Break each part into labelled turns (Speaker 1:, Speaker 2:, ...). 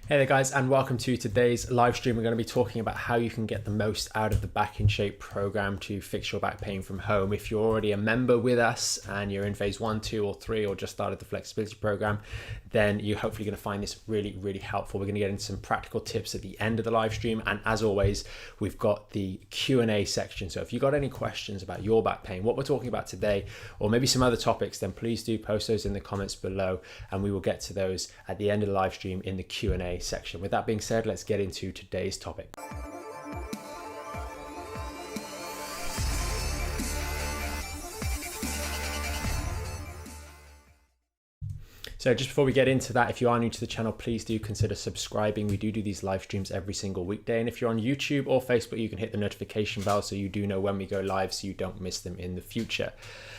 Speaker 1: Hey there guys, and welcome to today's live stream. We're going to be talking about how you can get the most out of the Back in Shape program to fix your back pain from home. If you're already a member with us and you're in phase 1, 2 or 3 or just started the flexibility program, then you're hopefully going to find this really helpful. We're going to get into some practical tips at the end of the live stream, and as always we've got the Q&A section. So if you've got any questions about your back pain, what we're talking about today, or maybe some other topics, then please do post those in the comments below and we will get to those at the end of the live stream in the Q&A section. With that being said, let's get into today's topic. So just before we get into that, if you are new to the channel, please do consider subscribing. We do these live streams every single weekday. And if you're on YouTube or Facebook, you can hit the notification bell so you do know when we go live so you don't miss them in the future.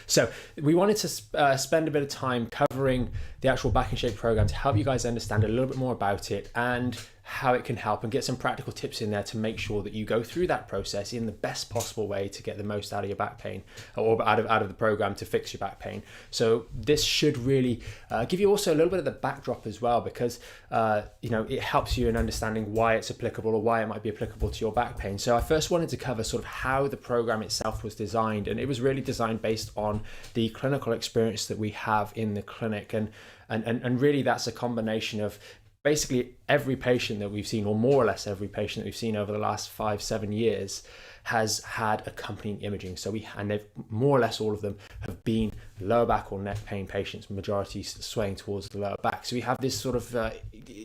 Speaker 1: So we wanted to spend a bit of time covering the actual Back in Shape program to help you guys understand a little bit more about it and how it can help, and get some practical tips in there to make sure that you go through that process in the best possible way to get the most out of your back pain, or out of the program to fix your back pain. So this should really give you also a little bit of the backdrop as well, because it helps you in understanding why it's applicable or why it might be applicable to your back pain. So I first wanted to cover sort of how the program itself was designed, and it was really designed based on the clinical experience that we have in the clinic, and really that's a combination of basically every patient that we've seen, or more or less every patient that we've seen over the last 5-7 years, has had accompanying imaging. So they've more or less all of them have been lower back or neck pain patients, majority swaying towards the lower back. So we have this sort of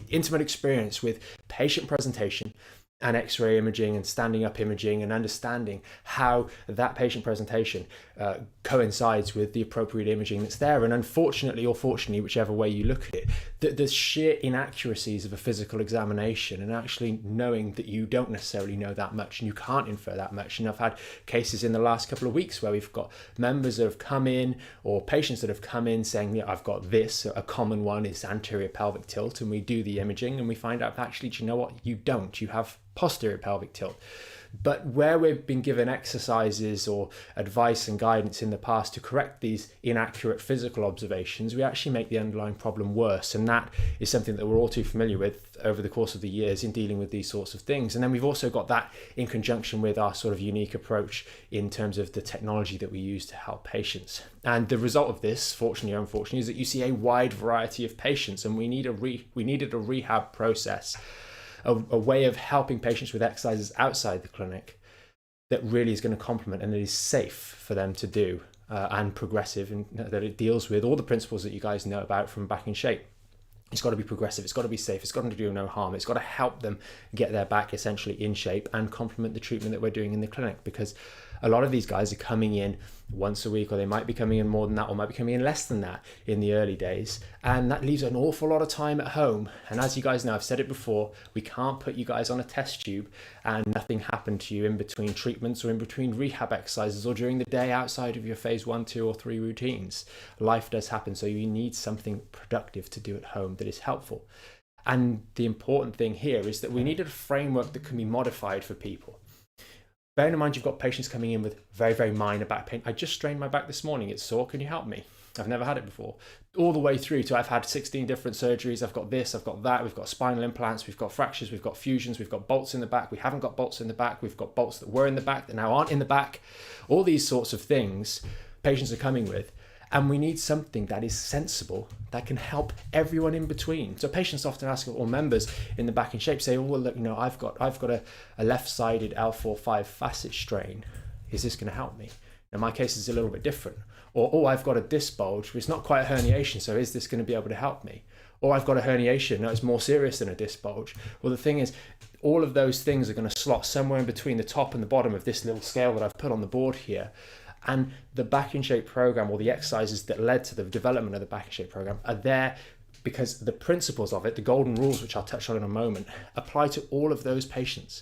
Speaker 1: intimate experience with patient presentation and X-ray imaging and standing up imaging, and understanding how that patient presentation coincides with the appropriate imaging that's there. And unfortunately, or fortunately, whichever way you look at it, the sheer inaccuracies of a physical examination, and actually knowing that you don't necessarily know that much and you can't infer that much. And I've had cases in the last couple of weeks where we've got members that have come in, or patients that have come in saying, yeah, I've got this. A common one is anterior pelvic tilt, and we do the imaging and we find out actually, do you know what? You don't. You have posterior pelvic tilt. But where we've been given exercises or advice and guidance in the past to correct these inaccurate physical observations, we actually make the underlying problem worse. And that is something that we're all too familiar with over the course of the years in dealing with these sorts of things. And then we've also got that in conjunction with our sort of unique approach in terms of the technology that we use to help patients. And the result of this, fortunately or unfortunately, is that you see a wide variety of patients, and we needed a rehab process, a way of helping patients with exercises outside the clinic that really is going to complement and that is safe for them to do, and progressive, and that it deals with all the principles that you guys know about from Back in Shape. It's got to be progressive, it's got to be safe, it's got to do no harm, it's got to help them get their back essentially in shape and complement the treatment that we're doing in the clinic. Because a lot of these guys are coming in once a week, or they might be coming in more than that, or might be coming in less than that in the early days, and that leaves an awful lot of time at home. And as you guys know, I've said it before, we can't put you guys on a test tube and nothing happened to you in between treatments or in between rehab exercises or during the day outside of your phase 1, 2 or 3 routines. Life does happen, so you need something productive to do at home that is helpful. And the important thing here is that we needed a framework that can be modified for people. Bearing in mind, you've got patients coming in with very minor back pain. I just strained my back this morning, it's sore, can you help me? I've never had it before. All the way through to I've had 16 different surgeries, I've got this, I've got that, we've got spinal implants, we've got fractures, we've got fusions, we've got bolts in the back, we haven't got bolts in the back, we've got bolts that were in the back that now aren't in the back. All these sorts of things patients are coming with. And we need something that is sensible, that can help everyone in between. So patients often ask, or members in the Back in Shape say, oh, well, look, I've got a left-sided L4-5 facet strain. Is this going to help me? Now, my case is a little bit different. Or, oh, I've got a disc bulge, but it's not quite a herniation, so is this going to be able to help me? Or I've got a herniation, no, it's more serious than a disc bulge. Well, the thing is, all of those things are going to slot somewhere in between the top and the bottom of this little scale that I've put on the board here. And the Back in Shape program, or the exercises that led to the development of the Back in Shape program, are there because the principles of it, the golden rules, which I'll touch on in a moment, apply to all of those patients.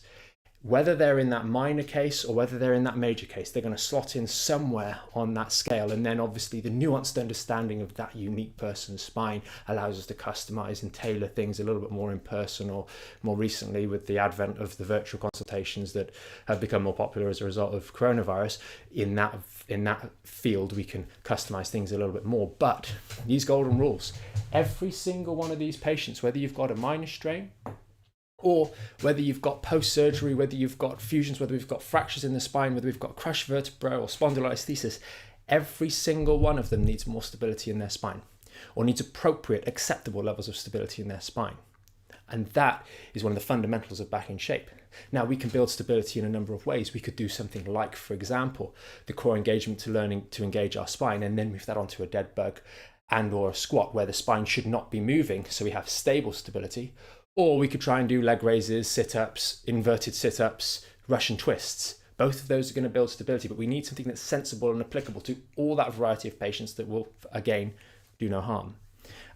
Speaker 1: Whether they're in that minor case or whether they're in that major case, they're going to slot in somewhere on that scale. And then obviously the nuanced understanding of that unique person's spine allows us to customize and tailor things a little bit more in person, or more recently with the advent of the virtual consultations that have become more popular as a result of coronavirus, in that in that field, we can customize things a little bit more. But these golden rules, every single one of these patients, whether you've got a minor strain or whether you've got post-surgery, whether you've got fusions, whether we've got fractures in the spine, whether we've got crushed vertebrae or spondylolisthesis, every single one of them needs more stability in their spine, or needs appropriate, acceptable levels of stability in their spine. And that is one of the fundamentals of Back in Shape. Now, we can build stability in a number of ways. We could do something like, for example, the core engagement to learning to engage our spine, and then move that onto a dead bug and or a squat where the spine should not be moving, so we have stable stability. Or we could try and do leg raises, sit-ups, inverted sit-ups, Russian twists. Both of those are going to build stability, but we need something that's sensible and applicable to all that variety of patients that will, again, do no harm.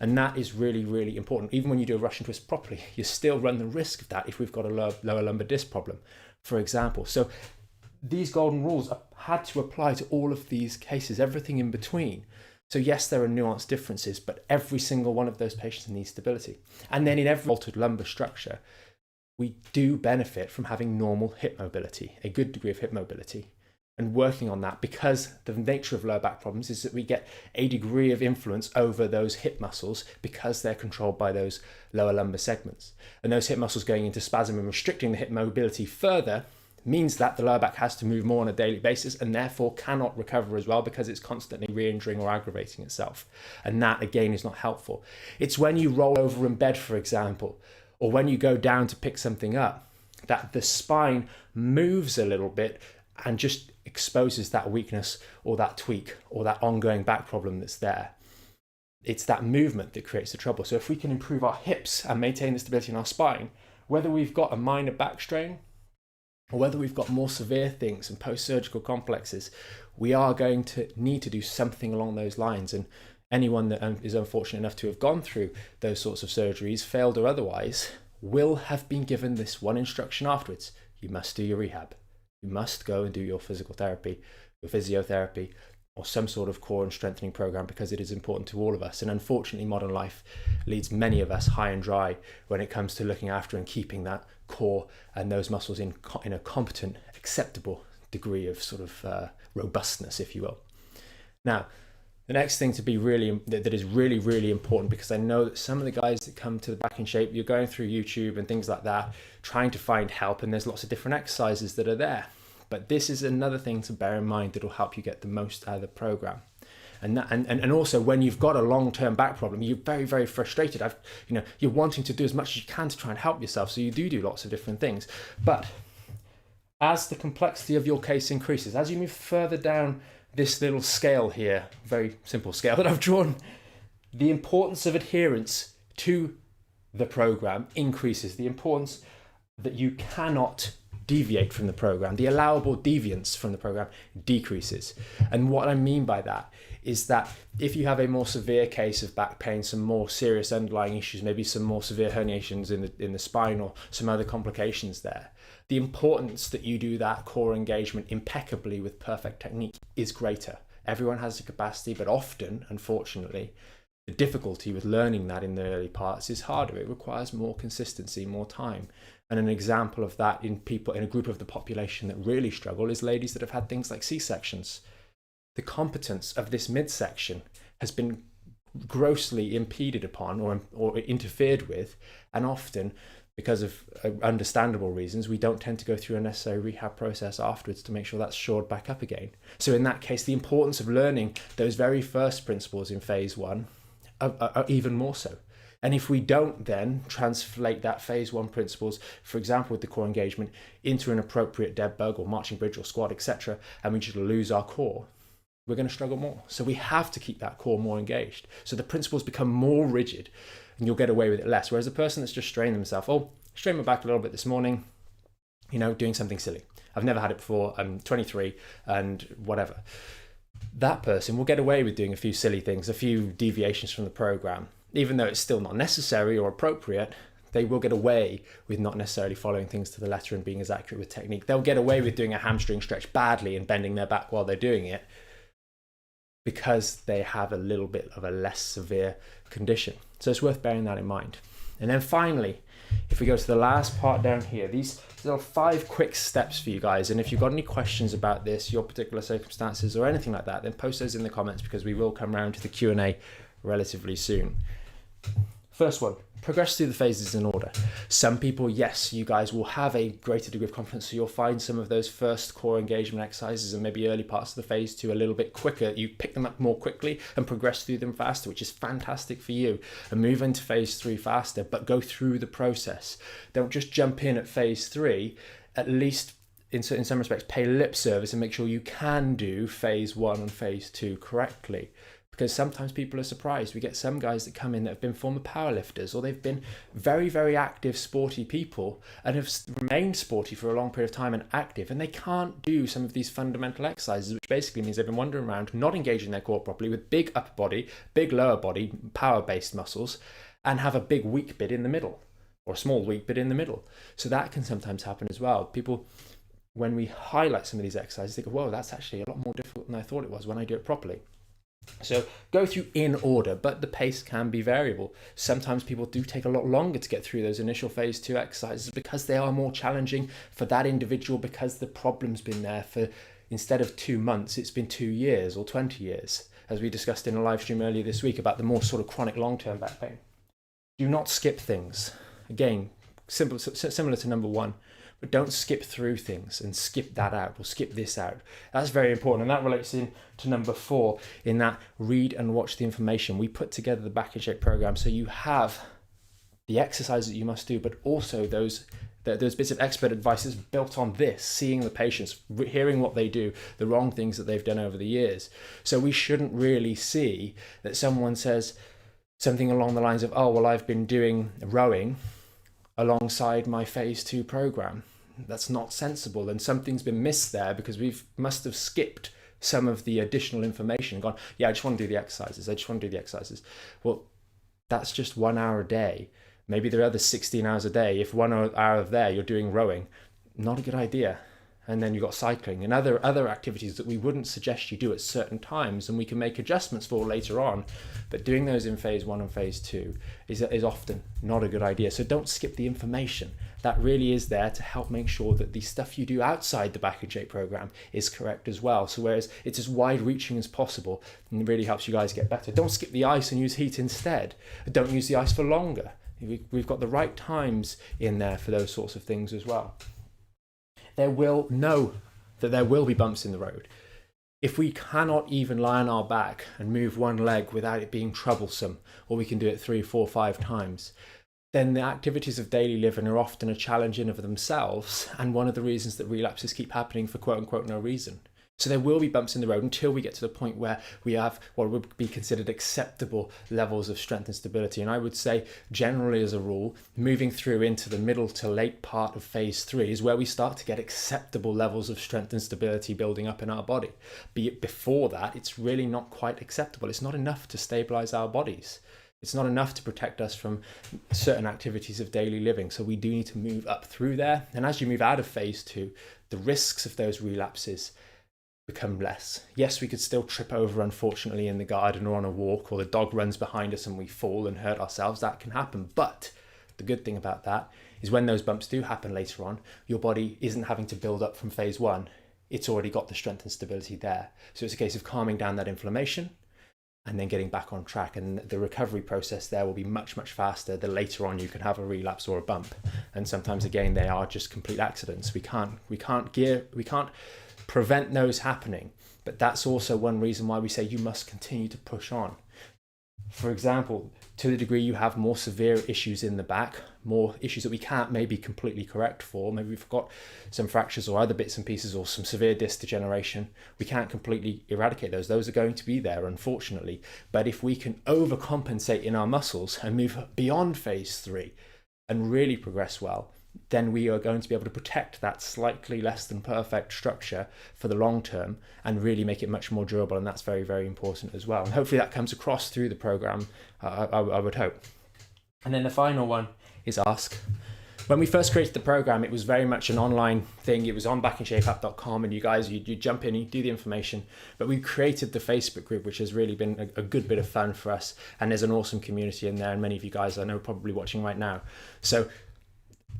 Speaker 1: And that is really, really important. Even when you do a Russian twist properly, you still run the risk of that if we've got a lower lumbar disc problem, for example. So these golden rules had to apply to all of these cases, everything in between. So yes, there are nuanced differences, but every single one of those patients needs stability. And then in every altered lumbar structure, we do benefit from having normal hip mobility, a good degree of hip mobility, and working on that, because the nature of lower back problems is that we get a degree of influence over those hip muscles because they're controlled by those lower lumbar segments. And those hip muscles going into spasm and restricting the hip mobility further means that the lower back has to move more on a daily basis and therefore cannot recover as well because it's constantly re-injuring or aggravating itself. And that, again, is not helpful. It's when you roll over in bed, for example, or when you go down to pick something up, that the spine moves a little bit and just exposes that weakness or that tweak or that ongoing back problem that's there. It's that movement that creates the trouble. So if we can improve our hips and maintain the stability in our spine, whether we've got a minor back strain or whether we've got more severe things and post-surgical complexes, we are going to need to do something along those lines. And anyone that is unfortunate enough to have gone through those sorts of surgeries, failed or otherwise, will have been given this one instruction afterwards: you must do your rehab. You must go and do your physical therapy, your physiotherapy, or some sort of core and strengthening program, because it is important to all of us. And unfortunately, modern life leads many of us high and dry when it comes to looking after and keeping that core and those muscles in a competent, acceptable degree of sort of robustness, if you will. Now, the next thing to be that is really, really important, because I know that some of the guys that come to the Back in Shape, you're going through YouTube and things like that, trying to find help, and there's lots of different exercises that are there. But this is another thing to bear in mind that will help you get the most out of the program. And also, when you've got a long-term back problem, you're very, very frustrated. You're wanting to do as much as you can to try and help yourself, so you do lots of different things. But as the complexity of your case increases, as you move further down this little scale here, very simple scale that I've drawn, the importance of adherence to the program increases. The importance that you cannot deviate from the program, the allowable deviance from the program, decreases. And what I mean by that is that if you have a more severe case of back pain, some more serious underlying issues, maybe some more severe herniations in the spine or some other complications there, the importance that you do that core engagement impeccably with perfect technique is greater. Everyone has the capacity, but often, unfortunately, the difficulty with learning that in the early parts is harder. It requires more consistency, more time. And an example of that in a group of the population that really struggle is ladies that have had things like C-sections. The competence of this midsection has been grossly impeded upon or interfered with, and often, because of understandable reasons, we don't tend to go through a necessary rehab process afterwards to make sure that's shored back up again. So in that case, the importance of learning those very first principles in phase one are even more so. And if we don't then translate that phase one principles, for example, with the core engagement, into an appropriate dead bug or marching bridge or squat, etc., and we just lose our core, we're going to struggle more. So we have to keep that core more engaged. So the principles become more rigid and you'll get away with it less. Whereas a person that's just straining themselves, strained my back a little bit this morning, doing something silly. I've never had it before. I'm 23 and whatever. That person will get away with doing a few silly things, a few deviations from the program. Even though it's still not necessary or appropriate, they will get away with not necessarily following things to the letter and being as accurate with technique. They'll get away with doing a hamstring stretch badly and bending their back while they're doing it because they have a little bit of a less severe condition. So it's worth bearing that in mind. And then finally, If we go to the last part down here, these are 5 quick steps for you guys. And if you've got any questions about this, your particular circumstances or anything like that, then post those in the comments, because we will come around to the Q&A relatively soon. First one, progress through the phases in order. Some people, yes, you guys will have a greater degree of confidence, so you'll find some of those first core engagement exercises and maybe early parts of the phase 2 a little bit quicker. You pick them up more quickly and progress through them faster, which is fantastic for you, and move into phase 3 faster, but go through the process. Don't just jump in at phase 3, at least in some respects pay lip service and make sure you can do phase 1 and phase 2 correctly. Because sometimes people are surprised. We get some guys that come in that have been former powerlifters, or they've been very, very active, sporty people and have remained sporty for a long period of time and active, and they can't do some of these fundamental exercises, which basically means they've been wandering around, not engaging their core properly, with big upper body, big lower body, power-based muscles, and have a big weak bit in the middle, or a small weak bit in the middle. So that can sometimes happen as well. People, when we highlight some of these exercises, they go, whoa, that's actually a lot more difficult than I thought it was when I do it properly. So go through in order, but the pace can be variable. Sometimes people do take a lot longer to get through those initial phase 2 exercises because they are more challenging for that individual, because the problem's been there for, instead of 2 months, it's been 2 years or 20 years, as we discussed in a live stream earlier this week about the more sort of chronic long-term back pain. Do not skip things. Again, similar to number 1. But don't skip through things and skip that out or skip this out. That's very important. And that relates in to number 4, in that read and watch the information. We put together the Back in Shape program so you have the exercises that you must do, but also those bits of expert advice is built on this, seeing the patients, hearing what they do, the wrong things that they've done over the years. So we shouldn't really see that someone says something along the lines of, oh, well, I've been doing rowing alongside my phase 2 program. That's not sensible, and something's been missed there, because we must have skipped some of the additional information and gone, yeah, I just want to do the exercises. Well, that's just 1 hour a day. Maybe there are other 16 hours a day. If 1 hour of there you're doing rowing, not a good idea. And then you've got cycling and other activities that we wouldn't suggest you do at certain times, and we can make adjustments for later on. But doing those in phase 1 and phase 2 is often not a good idea. So don't skip the information. That really is there to help make sure that the stuff you do outside the Back in Shape program is correct as well. So whereas it's as wide reaching as possible, and it really helps you guys get better. Don't skip the ice and use heat instead. Don't use the ice for longer. We've got the right times in there for those sorts of things as well. There will be bumps in the road. If we cannot even lie on our back and move one leg without it being troublesome, or we can do it 3, 4, 5 times, then the activities of daily living are often a challenge in of themselves, and one of the reasons that relapses keep happening for quote unquote no reason. So there will be bumps in the road until we get to the point where we have what would be considered acceptable levels of strength and stability. And I would say, generally as a rule, moving through into the middle to late part of phase 3 is where we start to get acceptable levels of strength and stability building up in our body. Before that, it's really not quite acceptable. It's not enough to stabilize our bodies. It's not enough to protect us from certain activities of daily living. So we do need to move up through there. And as you move out of phase 2, the risks of those relapses become less. Yes, we could still trip over, unfortunately, in the garden or on a walk, or the dog runs behind us and we fall and hurt ourselves. That can happen. But the good thing about that is when those bumps do happen later on, your body isn't having to build up from phase 1. It's already got the strength and stability there. So it's a case of calming down that inflammation and then getting back on track. And the recovery process there will be much, much faster the later on you can have a relapse or a bump. And sometimes, again, they are just complete accidents. We can't prevent those happening, but that's also one reason why we say you must continue to push on. For example, to the degree you have more severe issues in the back, more issues that we can't maybe completely correct for, maybe we've got some fractures or other bits and pieces or some severe disc degeneration, we can't completely eradicate those are going to be there, unfortunately. But if we can overcompensate in our muscles and move beyond phase 3 and really progress well, then we are going to be able to protect that slightly less than perfect structure for the long term and really make it much more durable. And that's very, very important as well. And hopefully that comes across through the program, I would hope. And then the final one is ask. When we first created the program, it was very much an online thing. It was on backinshapeapp.com, and you guys, you jump in, you do the information. But we created the Facebook group, which has really been a good bit of fun for us. And there's an awesome community in there, and many of you guys I know are probably watching right now. So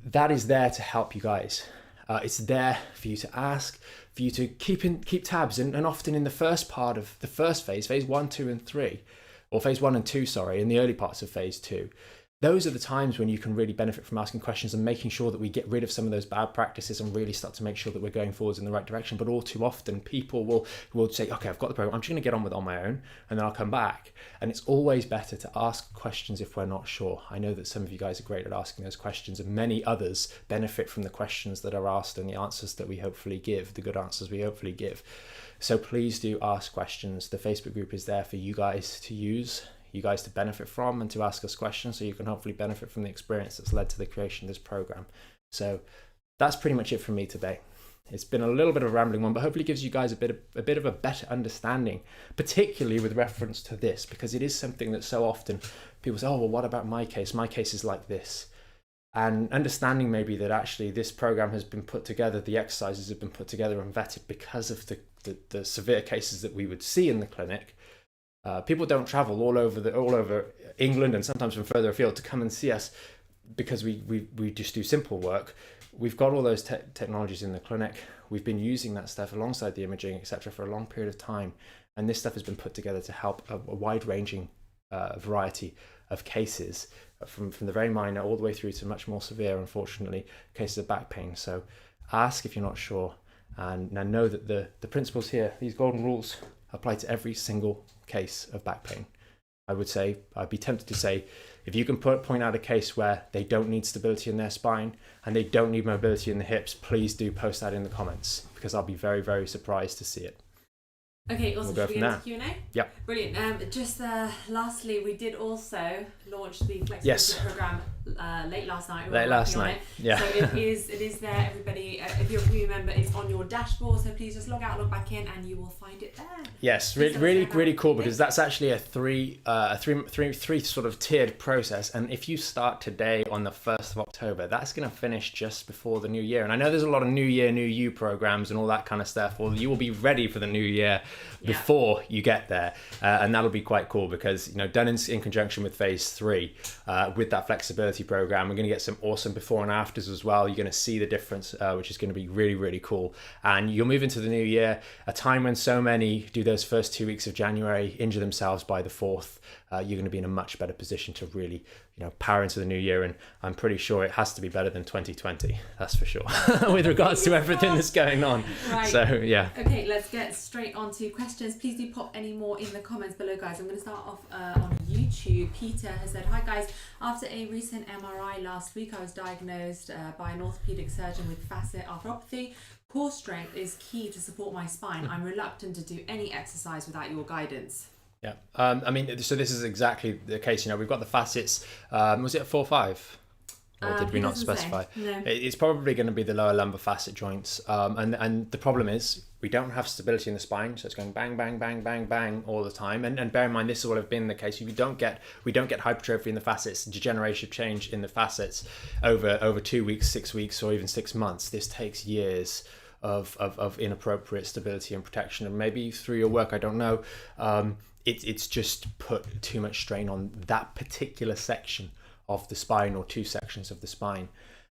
Speaker 1: that is there to help you guys. It's there for you to ask, for you to keep tabs, and often in the first part of the first phase 1, 2, and 3, or phase 1 and 2, sorry, in the early parts of phase 2, those are the times when you can really benefit from asking questions and making sure that we get rid of some of those bad practices and really start to make sure that we're going forwards in the right direction. But all too often, people will say, okay, I've got the program, I'm just going to get on with it on my own, and then I'll come back. And it's always better to ask questions if we're not sure. I know that some of you guys are great at asking those questions, and many others benefit from the questions that are asked and the answers that we hopefully give, the good answers we hopefully give. So please do ask questions. The Facebook group is there for you guys to use, you guys to benefit from, and to ask us questions, so you can hopefully benefit from the experience that's led to the creation of this program. So that's pretty much it from me today. It's been a little bit of a rambling one, but hopefully gives you guys a bit of a better understanding, particularly with reference to this, because it is something that so often people say, oh, well, what about my case? My case is like this. And understanding maybe that actually this program has been put together, the exercises have been put together and vetted because of the severe cases that we would see in the clinic. People don't travel all over England and sometimes from further afield to come and see us because we just do simple work. We've got all those technologies in the clinic. We've been using that stuff alongside the imaging, etc., for a long period of time. And this stuff has been put together to help a wide-ranging variety of cases, from the very minor all the way through to much more severe, unfortunately, cases of back pain. So ask if you're not sure. And now know that the principles here, these golden rules, apply to every single case of back pain. I'd be tempted to say, if you can point out a case where they don't need stability in their spine and they don't need mobility in the hips, please do post that in the comments, because I'll be very, very surprised to see it.
Speaker 2: Okay, awesome.
Speaker 1: We'll go
Speaker 2: Should we get into Q&A?
Speaker 1: Yeah.
Speaker 2: Brilliant. Just lastly, we did also launch the flexibility program late last night.
Speaker 1: Yeah.
Speaker 2: So it is there, everybody. If you remember, it's on your dashboard. So please just log out, log back in, and you will find it there.
Speaker 1: Yes, really cool, because that's actually a three sort of tiered process. And if you start today on the 1st of October, that's going to finish just before the new year. And I know there's a lot of New Year, New You programs and all that kind of stuff. Well, you will be ready for the new year before you get there, and that'll be quite cool, because done in conjunction with phase 3 with that flexibility program, we're going to get some awesome before and afters as well. You're going to see the difference, which is going to be really, really cool. And you'll move into the new year, a time when so many do those first 2 weeks of January, injure themselves by the 4th. You're going to be in a much better position to really power into the new year, and I'm pretty sure it has to be better than 2020, that's for sure, with regards to everything that's going on.
Speaker 2: Right.
Speaker 1: So yeah.
Speaker 2: Okay, let's get straight on to questions. Please do pop any more in the comments below, guys. I'm going to start off on YouTube. Peter has said, hi guys, after a recent MRI last week, I was diagnosed by an orthopedic surgeon with facet arthropathy. Core strength is key to support my spine. I'm reluctant to do any exercise without your guidance.
Speaker 1: Yeah, so this is exactly the case. We've got the facets. Was it a 4-5? Or did we not specify?
Speaker 2: No.
Speaker 1: It's probably going to be the lower lumbar facet joints. And the problem is we don't have stability in the spine, so it's going bang, bang, bang, bang, bang all the time. And bear in mind, this will have been the case. We don't get hypertrophy in the facets, degenerative change in the facets over 2 weeks, 6 weeks, or even 6 months. This takes years of inappropriate stability and protection, and maybe through your work, I don't know. It's just put too much strain on that particular section of the spine, or 2 sections of the spine,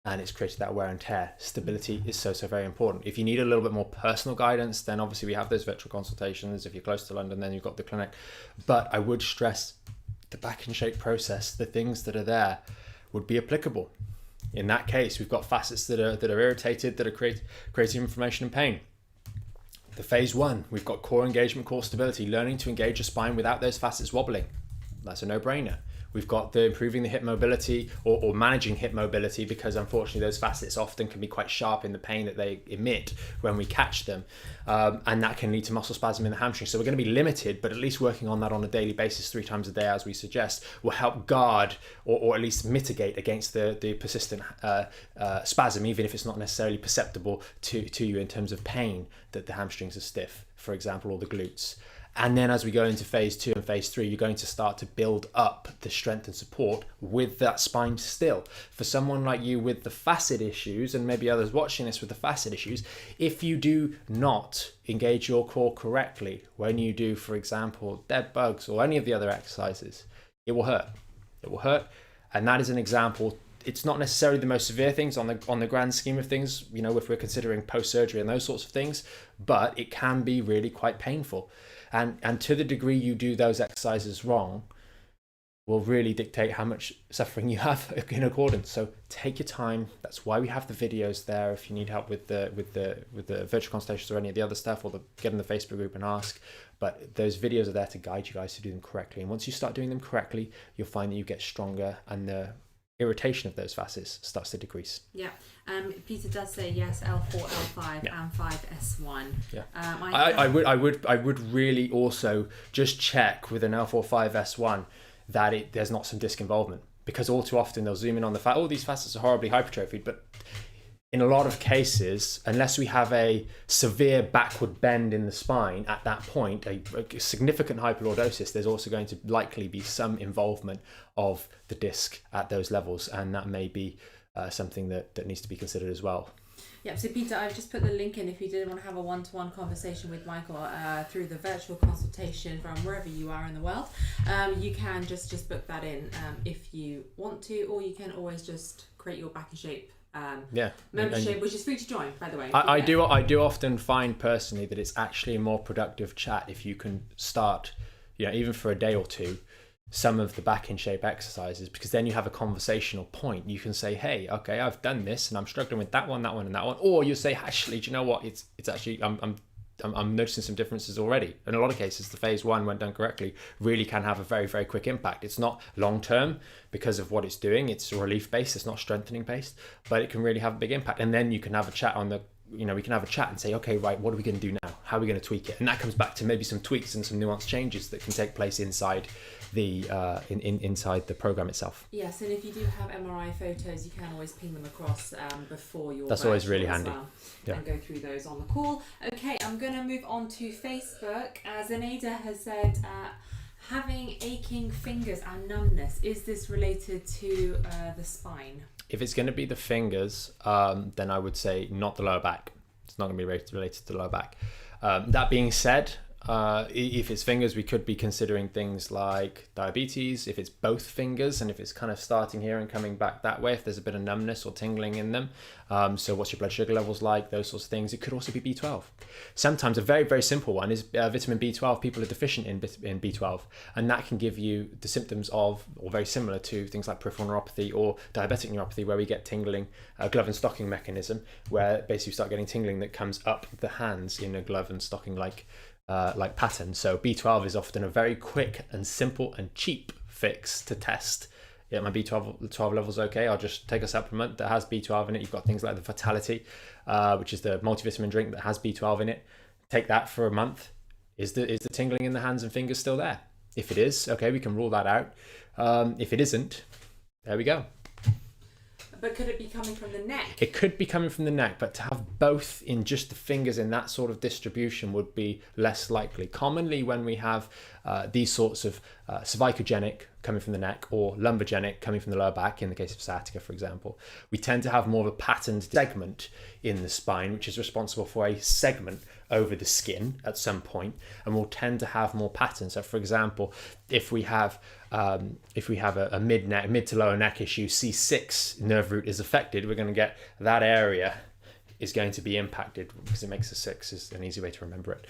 Speaker 1: and it's created that wear and tear. Stability is so very important. If you need a little bit more personal guidance, then obviously we have those virtual consultations. If you're close to London, then you've got the clinic. But I would stress the back and shape process, the things that are there would be applicable. In that case, we've got facets that are irritated, that are creating inflammation and pain. The phase 1, we've got core engagement, core stability, learning to engage your spine without those facets wobbling. That's a no-brainer. We've got the improving the hip mobility, or managing hip mobility, because unfortunately those facets often can be quite sharp in the pain that they emit when we catch them. And that can lead to muscle spasm in the hamstring. So we're going to be limited, but at least working on that on a daily basis 3 times a day, as we suggest, will help guard or at least mitigate against the persistent spasm, even if it's not necessarily perceptible to you in terms of pain, that the hamstrings are stiff, for example, or the glutes. And then as we go into phase 2 and phase 3, you're going to start to build up the strength and support with that spine still. For someone like you with the facet issues, and maybe others watching this with the facet issues, if you do not engage your core correctly when you do, for example, dead bugs or any of the other exercises, it will hurt. It will hurt. And that is an example it's not necessarily the most severe things on the grand scheme of things, you know, if we're considering post-surgery and those sorts of things, but it can be really quite painful. And to the degree you do those exercises wrong will really dictate how much suffering you have in accordance. So take your time. That's why we have the videos there. If you need help with the virtual consultations or any of the other stuff, or get in the Facebook group and ask. But those videos are there to guide you guys to do them correctly. And once you start doing them correctly, you'll find that you get stronger and the irritation of those facets starts to decrease.
Speaker 2: Yeah. Peter does say yes, L4, L5, and 5S1.
Speaker 1: Yeah. I would really also just check with an L4, 5S1 that there's not some disc involvement, because all too often they'll zoom in on the fact, these facets are horribly hypertrophied, but in a lot of cases, unless we have a severe backward bend in the spine at that point, a significant hyperlordosis, there's also going to likely be some involvement of the disc at those levels, and that may be something that needs to be considered as well.
Speaker 2: Yeah, so Peter, I've just put the link in if you did want to have a one-to-one conversation with Michael through the virtual consultation from wherever you are in the world. You can just book that in if you want to, or you can always just create your Back in Shape membership, which is free to join, by the way.
Speaker 1: I do often find personally that it's actually a more productive chat if you can start, you know, even for a day or two, some of the Back in Shape exercises, because then you have a conversational point. You can say, hey, okay, I've done this and I'm struggling with that one, and that one. Or you say, actually, do you know what? It's actually, I'm noticing some differences already. In a lot of cases, the phase 1, when done correctly, really can have a very, very quick impact. It's not long term because of what it's doing. It's relief based. It's not strengthening based, but it can really have a big impact. And then you can have a chat we can have a chat and say, okay, right, what are we going to do now? How are we going to tweak it? And that comes back to maybe some tweaks and some nuanced changes that can take place inside the inside the program itself.
Speaker 2: Yes, and if you do have MRI photos, you can always ping them across before your.
Speaker 1: That's always really handy.
Speaker 2: Well, and go through those on the call. Okay, I'm going to move on to Facebook. Zenaida has said, having aching fingers and numbness, is this related to the spine?
Speaker 1: If it's going to be the fingers, then I would say not the lower back. It's not going to be related to the lower back. That being said, if it's fingers, we could be considering things like diabetes. If it's both fingers, and if it's kind of starting here and coming back that way, if there's a bit of numbness or tingling in them, so what's your blood sugar levels like, those sorts of things. It could also be B12. Sometimes a very, very simple one is vitamin B12. People are deficient in B12, and that can give you the symptoms of, or very similar to, things like peripheral neuropathy or diabetic neuropathy, where we get tingling, a glove and stocking mechanism, where basically you start getting tingling that comes up the hands in a glove and stocking like pattern. So B12 is often a very quick and simple and cheap fix to test. Yeah, my B12 level's okay. I'll just take a supplement that has B12 in it. You've got things like the Vitality, which is the multivitamin drink that has B12 in it. Take that for a month. Is the tingling in the hands and fingers still there? If it is, okay, we can rule that out. If it isn't, there we go.
Speaker 2: But could it be coming from the neck?
Speaker 1: It could be coming from the neck, but to have both in just the fingers in that sort of distribution would be less likely. Commonly when we have these sorts of cervicogenic coming from the neck or lumbargenic coming from the lower back, in the case of sciatica, for example, we tend to have more of a patterned segment in the spine, which is responsible for a segment over the skin at some point, and we'll tend to have more patterns. So for example, if we have a mid to lower neck issue, C6 nerve root is affected, we're going to get that area is going to be impacted, because it makes a 6 is an easy way to remember it.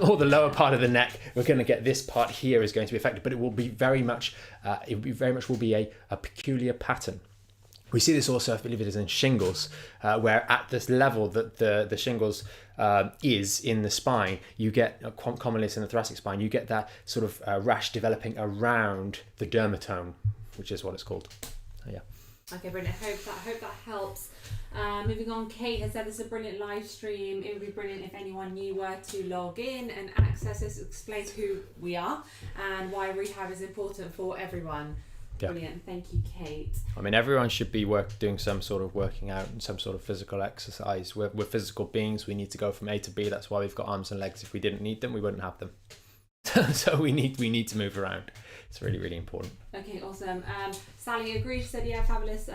Speaker 1: Or the lower part of the neck, we're going to get this part here is going to be affected, but it will be very much will be a peculiar pattern. We see this also, I believe it is in shingles, where at this level that the shingles is in the spine, you get, commonly it's in the thoracic spine, you get that sort of rash developing around the dermatome, which is what it's called. Yeah.
Speaker 2: Okay, brilliant. I hope that helps. Moving on, Kate has said this is a brilliant live stream. It would be brilliant if anyone new were to log in and access this, explains who we are and why rehab is important for everyone. Yeah. Brilliant. Thank you, Kate.
Speaker 1: I mean, everyone should be doing some sort of working out and some sort of physical exercise. We're physical beings. We need to go from A to B. That's why we've got arms and legs. If we didn't need them, we wouldn't have them. So we need to move around. It's really, really important.
Speaker 2: Okay, awesome. Sally agreed. She said, yeah, fabulous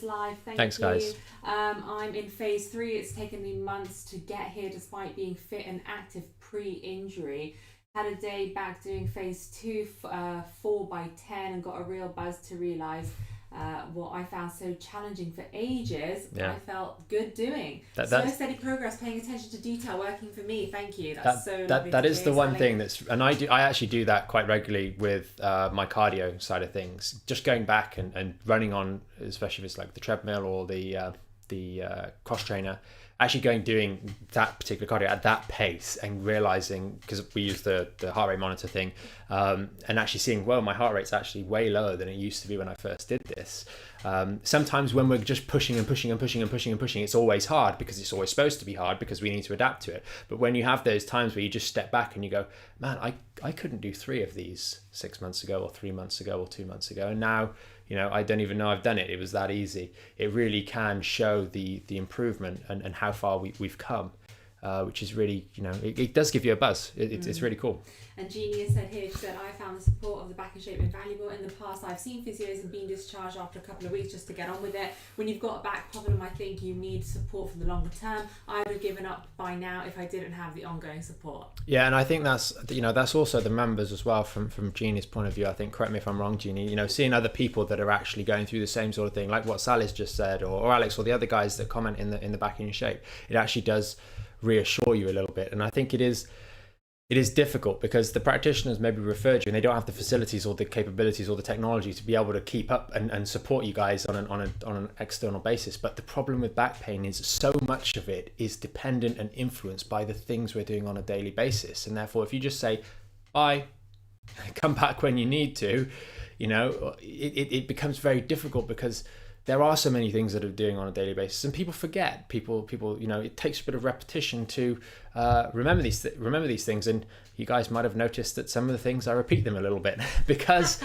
Speaker 2: live.
Speaker 1: Thanks, guys.
Speaker 2: I'm in phase 3. It's taken me months to get here despite being fit and active pre-injury. Had a day back doing phase 2, 4 by 10, and got a real buzz to realise what I found so challenging for ages,
Speaker 1: Yeah.
Speaker 2: I felt good doing. Slow, steady progress, paying attention to detail, working for me. Thank you. That's so lovely.
Speaker 1: That is the one thing and I actually do that quite regularly with my cardio side of things. Just going back and running on, especially if it's like the treadmill or the cross trainer, actually doing that particular cardio at that pace and realizing, because we use the heart rate monitor thing, and actually seeing, well, my heart rate's actually way lower than it used to be when I first did this. Sometimes when we're just pushing, it's always hard, because it's always supposed to be hard because we need to adapt to it. But when you have those times where you just step back and you go, man, I couldn't do 3 of these 6 months ago or 3 months ago or 2 months ago, and now, I don't even know I've done it. It was that easy. It really can show the improvement and how far we've come, which is really, it does give you a buzz. It's really cool.
Speaker 2: And Jeannie has said here, she said, I found the support of the Back in Shape invaluable. In the past, I've seen physios and been discharged after a couple of weeks just to get on with it. When you've got a back problem, I think you need support for the longer term. I would have given up by now if I didn't have the ongoing support.
Speaker 1: Yeah, and I think that's also the members as well, from Jeannie's point of view. I think, correct me if I'm wrong, Jeannie, seeing other people that are actually going through the same sort of thing, like what Sally's just said, or Alex, or the other guys that comment in the Back in Shape, it actually does reassure you a little bit. And I think it is difficult because the practitioners maybe referred you and they don't have the facilities or the capabilities or the technology to be able to keep up and support you guys on an external basis. But the problem with back pain is so much of it is dependent and influenced by the things we're doing on a daily basis. And therefore, if you just say, bye, come back when you need to, it becomes very difficult, because there are so many things that are doing on a daily basis, and people forget. People, it takes a bit of repetition to remember these things. And you guys might have noticed that some of the things I repeat them a little bit because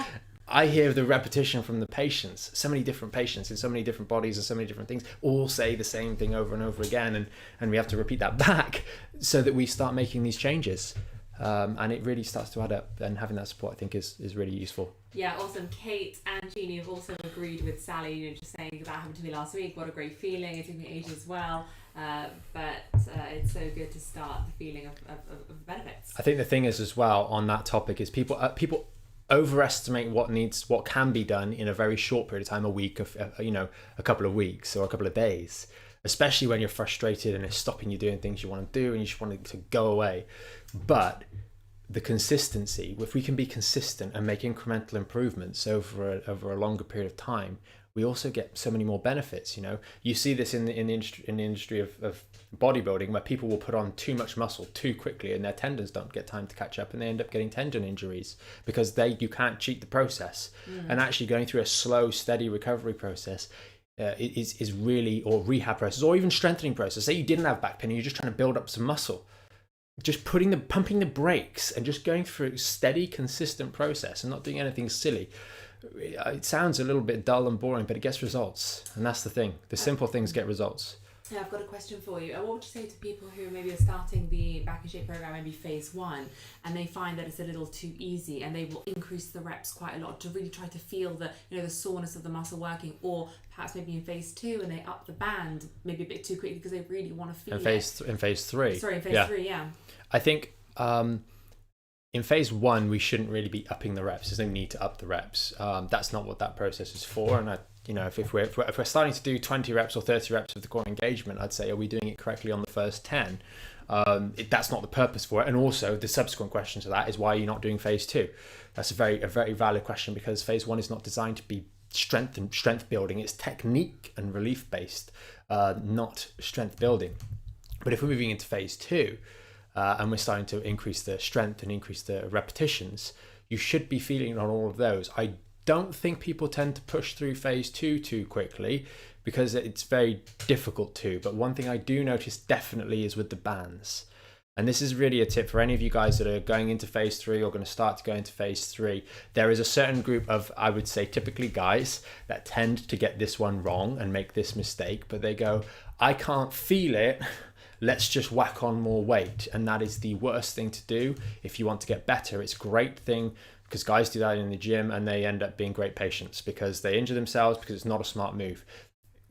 Speaker 1: I hear the repetition from the patients. So many different patients in so many different bodies and so many different things all say the same thing over and over again, and we have to repeat that back so that we start making these changes. And it really starts to add up, and having that support, I think, is really useful.
Speaker 2: Yeah, awesome. Kate and Jeannie have also agreed with Sally, just saying that happened to me last week. What a great feeling. It took me ages as well. But it's so good to start the feeling of benefits.
Speaker 1: I think the thing is as well on that topic is people overestimate what can be done in a very short period of time, a week, a couple of weeks or a couple of days, especially when you're frustrated and it's stopping you doing things you want to do and you just want it to go away. But the consistency, if we can be consistent and make incremental improvements over a longer period of time, we also get so many more benefits. You see this in the industry of bodybuilding, where people will put on too much muscle too quickly and their tendons don't get time to catch up, and they end up getting tendon injuries because you can't cheat the process. And actually going through a slow, steady recovery process is really, or rehab process, or even strengthening process. Say you didn't have back pain and you're just trying to build up some muscle, just pumping the brakes and just going through a steady, consistent process and not doing anything silly. It sounds a little bit dull and boring, but it gets results, and that's the thing. The simple things get results.
Speaker 2: Yeah, I've got a question for you. What would you say to people who maybe are starting the Back in Shape program, maybe phase 1, and they find that it's a little too easy, and they will increase the reps quite a lot to really try to feel the soreness of the muscle working, or perhaps maybe in phase 2 and they up the band maybe a bit too quickly because they really want to feel
Speaker 1: in phase 3.
Speaker 2: Sorry, in phase 3, yeah.
Speaker 1: I think in phase 1 we shouldn't really be upping the reps. There's no need to up the reps. That's not what that process is for. And if we're starting to do 20 reps or 30 reps of the core engagement, I'd say, are we doing it correctly on the first 10? That's not the purpose for it. And also the subsequent question to that is, why are you not doing phase 2? That's a very valid question, because phase 1 is not designed to be strength building. It's technique and relief based, not strength building. But if we're moving into phase 2, and we're starting to increase the strength and increase the repetitions, you should be feeling on all of those. I don't think people tend to push through phase 2 too quickly, because it's very difficult to. But one thing I do notice definitely is with the bands. And this is really a tip for any of you guys that are going into phase 3 or going to start to go into phase 3. There is a certain group of, I would say, typically guys that tend to get this one wrong and make this mistake. But they go, I can't feel it. Let's just whack on more weight. And that is the worst thing to do if you want to get better. It's a great thing, because guys do that in the gym and they end up being great patients because they injure themselves, because it's not a smart move.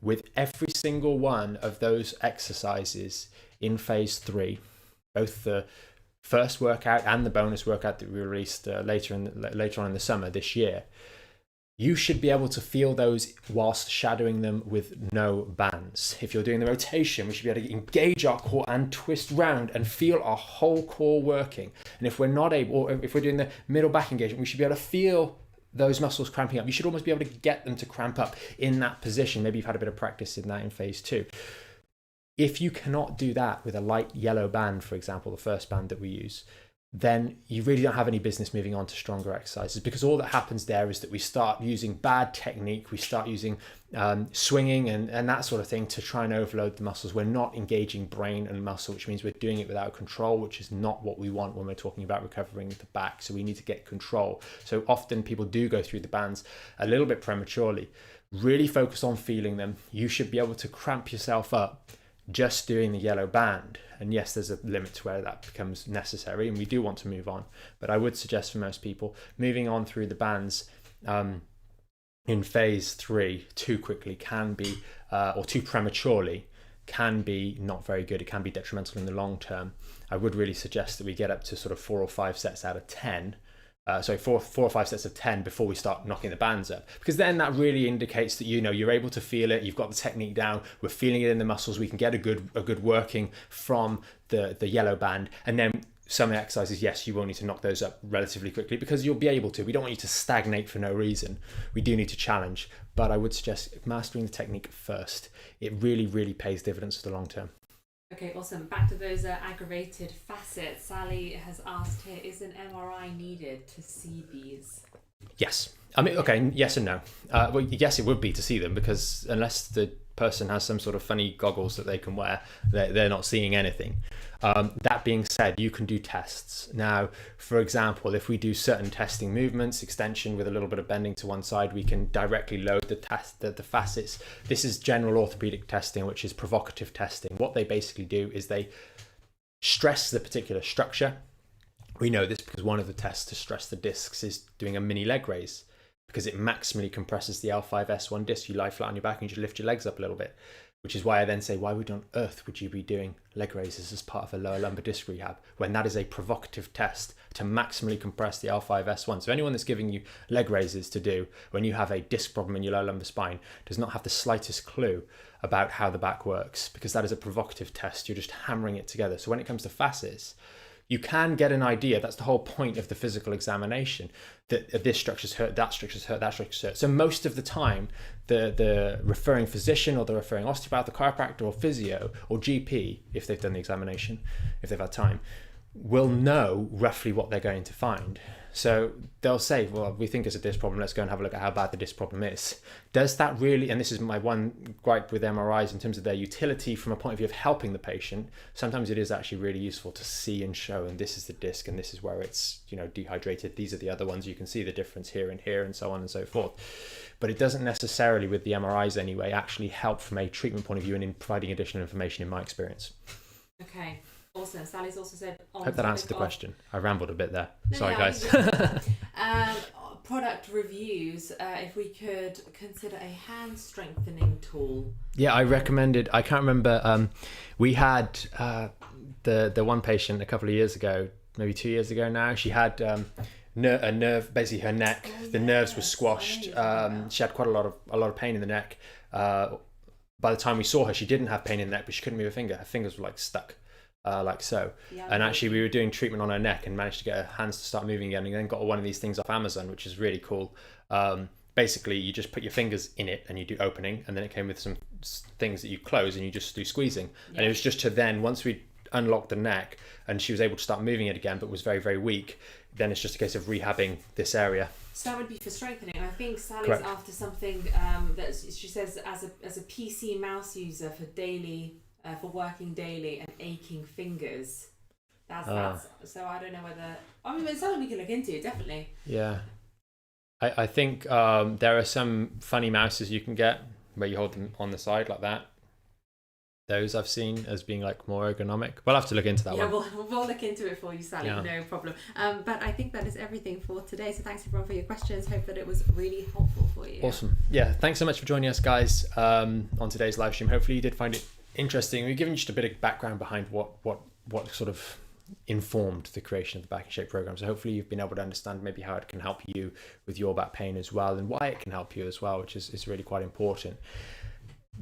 Speaker 1: With every single one of those exercises in phase 3, both the first workout and the bonus workout that we released later on in the summer this year, you should be able to feel those whilst shadowing them with no bands. If you're doing the rotation, we should be able to engage our core and twist round and feel our whole core working. And if we're not able, or if we're doing the middle back engagement, we should be able to feel those muscles cramping up. You should almost be able to get them to cramp up in that position. Maybe you've had a bit of practice in that in phase 2. If you cannot do that with a light yellow band, for example, the first band that we use, then you really don't have any business moving on to stronger exercises, because all that happens there is that we start using bad technique, we start using swinging and that sort of thing to try and overload the muscles. We're not engaging brain and muscle, which means we're doing it without control, which is not what we want when we're talking about recovering the back. So we need to get control. So often people do go through the bands a little bit prematurely. Really focus on feeling them. You should be able to cramp yourself up just doing the yellow band. And yes, there's a limit to where that becomes necessary, and we do want to move on. But I would suggest for most people, moving on through the bands in phase 3 too quickly can be, or too prematurely, can be not very good. It can be detrimental in the long term. I would really suggest that we get up to sort of 4 or 5 sets out of 10. Four or 5 sets of 10 before we start knocking the bands up, because then that really indicates that you're able to feel it. You've got the technique down. We're feeling it in the muscles. We can get a good working from the yellow band, and then some exercises, yes, you will need to knock those up relatively quickly because you'll be able to. We don't want you to stagnate for no reason. We do need to challenge, but I would suggest mastering the technique first. It really, really pays dividends for the long term.
Speaker 2: Okay, awesome. Back to those aggravated facets. Sally has asked here, is an MRI needed to see these?
Speaker 1: Yes. I mean, okay, yes and no. Well, yes, it would be to see them, because unless the person has some sort of funny goggles that they can wear, they're not seeing anything. That being said, you can do tests. Now, for example, if we do certain testing movements, extension with a little bit of bending to one side, we can directly load the facets. This is general orthopedic testing, which is provocative testing. What they basically do is they stress the particular structure. We know this because one of the tests to stress the discs is doing a mini leg raise, because it maximally compresses the L5S1 disc. You lie flat on your back and you just lift your legs up a little bit, which is why I then say, why on earth would you be doing leg raises as part of a lower lumbar disc rehab when that is a provocative test to maximally compress the L5S1? So anyone that's giving you leg raises to do when you have a disc problem in your lower lumbar spine does not have the slightest clue about how the back works, because that is a provocative test. You're just hammering it together. So when it comes to facets, you can get an idea. That's the whole point of the physical examination, that this structure's hurt, that structure's hurt, that structure's hurt. So most of the time, the referring physician or the referring osteopath, or chiropractor or physio or GP, if they've done the examination, if they've had time, will know roughly what they're going to find. So they'll say, well, we think it's a disc problem. Let's go and have a look at how bad the disc problem is. Does that really, and this is my one gripe with MRIs in terms of their utility from a point of view of helping the patient, sometimes it is actually really useful to see and show, and this is the disc and this is where it's, dehydrated. These are the other ones. You can see the difference here and here and so on and so forth. But it doesn't necessarily, with the MRIs anyway, actually help from a treatment point of view and in providing additional information in my experience.
Speaker 2: Okay. Awesome. Sally's also said...
Speaker 1: I hope that answered the question. I rambled a bit there. Sorry, guys.
Speaker 2: Product reviews, if we could consider a hand strengthening tool.
Speaker 1: Yeah, I recommended... I can't remember. We had the one patient a couple of years ago, maybe 2 years ago now. She had a nerve, basically her neck. The nerves were squashed. She had quite a lot of pain in the neck. By the time we saw her, she didn't have pain in the neck, but she couldn't move a finger. Her fingers were stuck. Like so. Yeah, and actually we were doing treatment on her neck and managed to get her hands to start moving again, and then got one of these things off Amazon, which is really cool. Basically you just put your fingers in it and you do opening, and then it came with some things that you close and you just do squeezing. Yeah. And it was just to then, once we unlocked the neck and she was able to start moving it again but was very, very weak, then it's just a case of rehabbing this area.
Speaker 2: So that would be for strengthening. I think Sally's
Speaker 1: Correct.
Speaker 2: After something that she says as a PC mouse user for daily for working daily and aching fingers. That's so I don't know whether... I mean, it's something we can look into, definitely.
Speaker 1: Yeah. I think there are some funny mouses you can get where you hold them on the side like that. Those I've seen as being more ergonomic. We'll have to look into that one.
Speaker 2: Yeah, we'll look into it for you, Sally. Yeah. No problem. But I think that is everything for today. So thanks everyone for your questions. Hope that it was really helpful for you.
Speaker 1: Awesome. Yeah, thanks so much for joining us, guys, on today's live stream. Hopefully you did find it interesting. We've given you just a bit of background behind what sort of informed the creation of the Back in Shape program. So hopefully you've been able to understand maybe how it can help you with your back pain as well, and why it can help you as well, which is really quite important.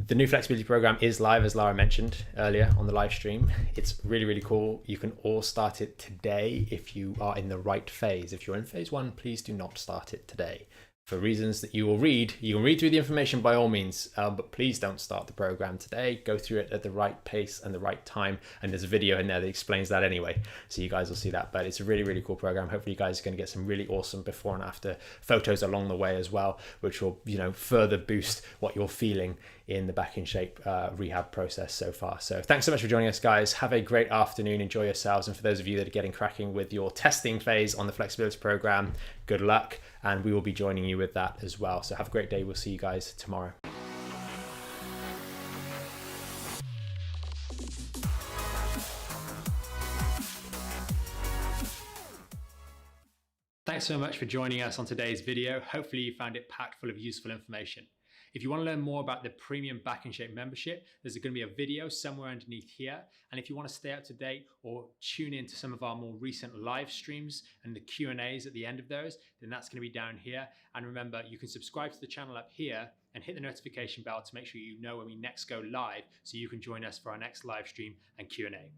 Speaker 1: The new flexibility program is live, as Lara mentioned earlier on the live stream. It's really, really cool. You can all start it today if you are in the right phase. If you're in phase 1, please do not start it today. For reasons that you will read. You can read through the information by all means, but please don't start the program today. Go through it at the right pace and the right time. And there's a video in there that explains that anyway. So you guys will see that. But it's a really, really cool program. Hopefully you guys are going to get some really awesome before and after photos along the way as well, which will, further boost what you're feeling in the Back in Shape rehab process so far. So thanks so much for joining us, guys. Have a great afternoon. Enjoy yourselves. And for those of you that are getting cracking with your testing phase on the flexibility program, good luck. And we will be joining you with that as well. So have a great day. We'll see you guys tomorrow. Thanks so much for joining us on today's video. Hopefully you found it packed full of useful information. If you want to learn more about the premium Back in Shape membership, there's going to be a video somewhere underneath here. And if you want to stay up to date or tune into some of our more recent live streams and the Q&As at the end of those, then that's going to be down here. And remember, you can subscribe to the channel up here and hit the notification bell to make sure you know when we next go live, so you can join us for our next live stream and Q&A.